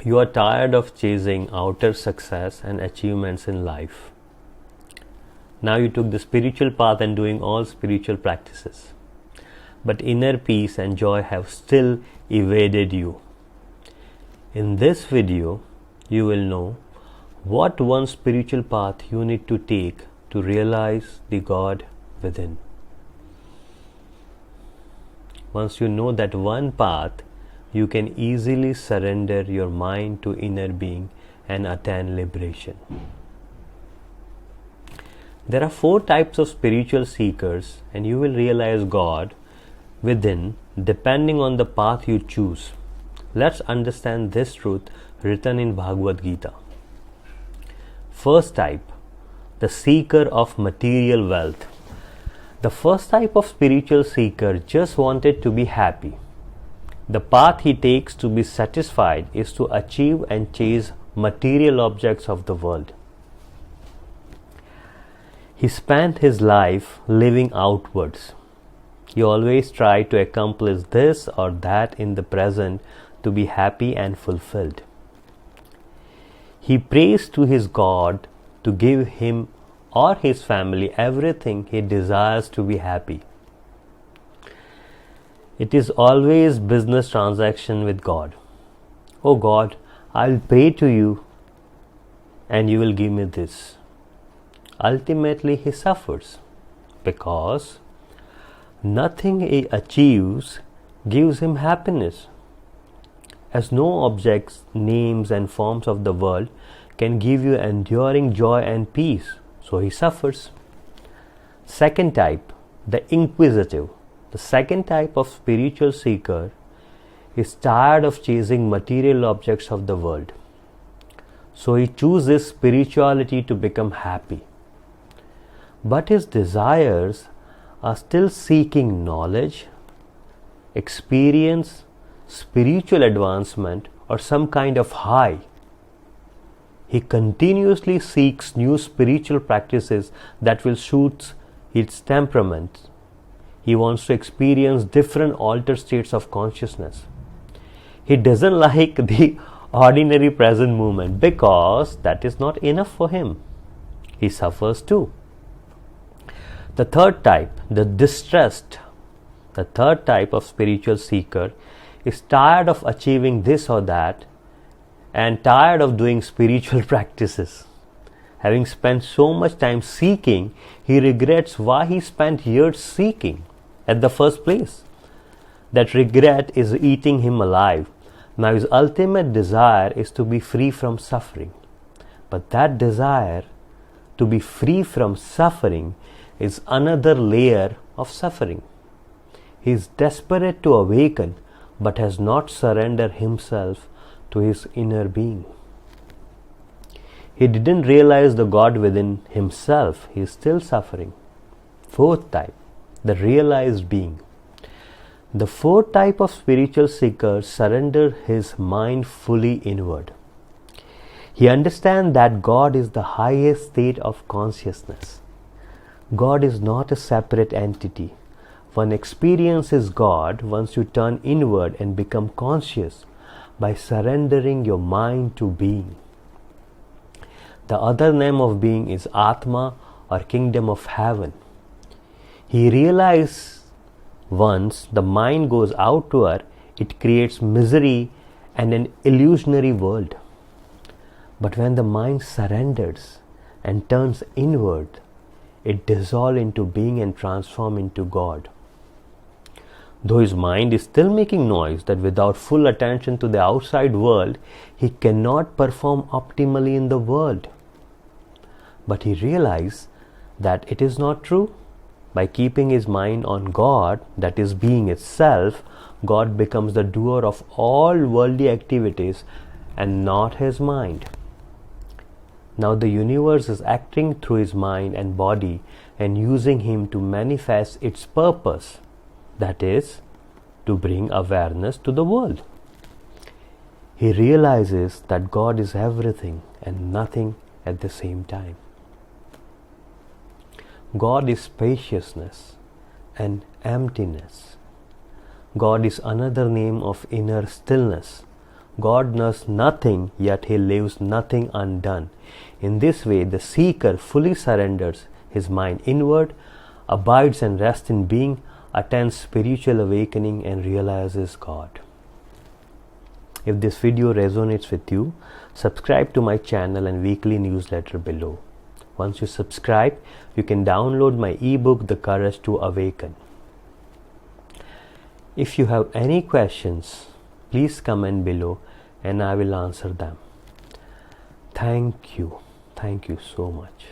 You are tired of chasing outer success and achievements in life. Now you took the spiritual path and doing all spiritual practices. But inner peace and joy have still evaded you. In this video, you will know what one spiritual path you need to take to realize the God within. Once you know that one path, you can easily surrender your mind to inner being and attain liberation. There are 4 types of spiritual seekers, and you will realize God within depending on the path you choose. Let's understand this truth written in Bhagavad Gita. First type, the seeker of material wealth. The first type of spiritual seeker just wanted to be happy. The path he takes to be satisfied is to achieve and chase material objects of the world. He spent his life living outwards. He always tried to accomplish this or that in the present to be happy and fulfilled. He prays to his God to give him or his family everything he desires to be happy. It is always business transaction with God. Oh God, I'll pray to you and you will give me this. Ultimately he suffers because nothing he achieves gives him happiness, as no objects, names and forms of the world can give you enduring joy and peace, so he suffers. Second type, the inquisitive. The second type of spiritual seeker is tired of chasing material objects of the world, so he chooses spirituality to become happy. But his desires are still seeking knowledge, experience, spiritual advancement, or some kind of high. He continuously seeks new spiritual practices that will suit his temperament. He wants to experience different altered states of consciousness. He doesn't like the ordinary present moment because that is not enough for him. He suffers too. The third type, the distressed. The third type of spiritual seeker is tired of achieving this or that and tired of doing spiritual practices. Having spent so much time seeking, he regrets why he spent years seeking at the first place. That regret is eating him alive. Now his ultimate desire is to be free from suffering. But that desire to be free from suffering is another layer of suffering. He is desperate to awaken but has not surrendered himself to his inner being. He didn't realize the God within himself. He is still suffering. Fourth type, the realized being. The fourth type of spiritual seeker surrenders his mind fully inward. He understands that God is the highest state of consciousness. God is not a separate entity. One experiences God once you turn inward and become conscious by surrendering your mind to being. The other name of being is Atma or kingdom of heaven. He realizes once the mind goes outward, it creates misery and an illusionary world. But when the mind surrenders and turns inward, it dissolves into being and transforms into God. Though his mind is still making noise that without full attention to the outside world, he cannot perform optimally in the world. But he realizes that it is not true. By keeping his mind on God, that is being itself, God becomes the doer of all worldly activities and not his mind. Now the universe is acting through his mind and body and using him to manifest its purpose, that is, to bring awareness to the world. He realizes that God is everything and nothing at the same time. God is spaciousness and emptiness. God is another name of inner stillness. God knows nothing, yet he leaves nothing undone. In this way, the seeker fully surrenders his mind inward, abides and rests in being, attains spiritual awakening and realizes God. If this video resonates with you, subscribe to my channel and weekly newsletter below. Once you subscribe, you can download my ebook, The Courage to Awaken. If you have any questions, please comment below and I will answer them. Thank you. Thank you so much.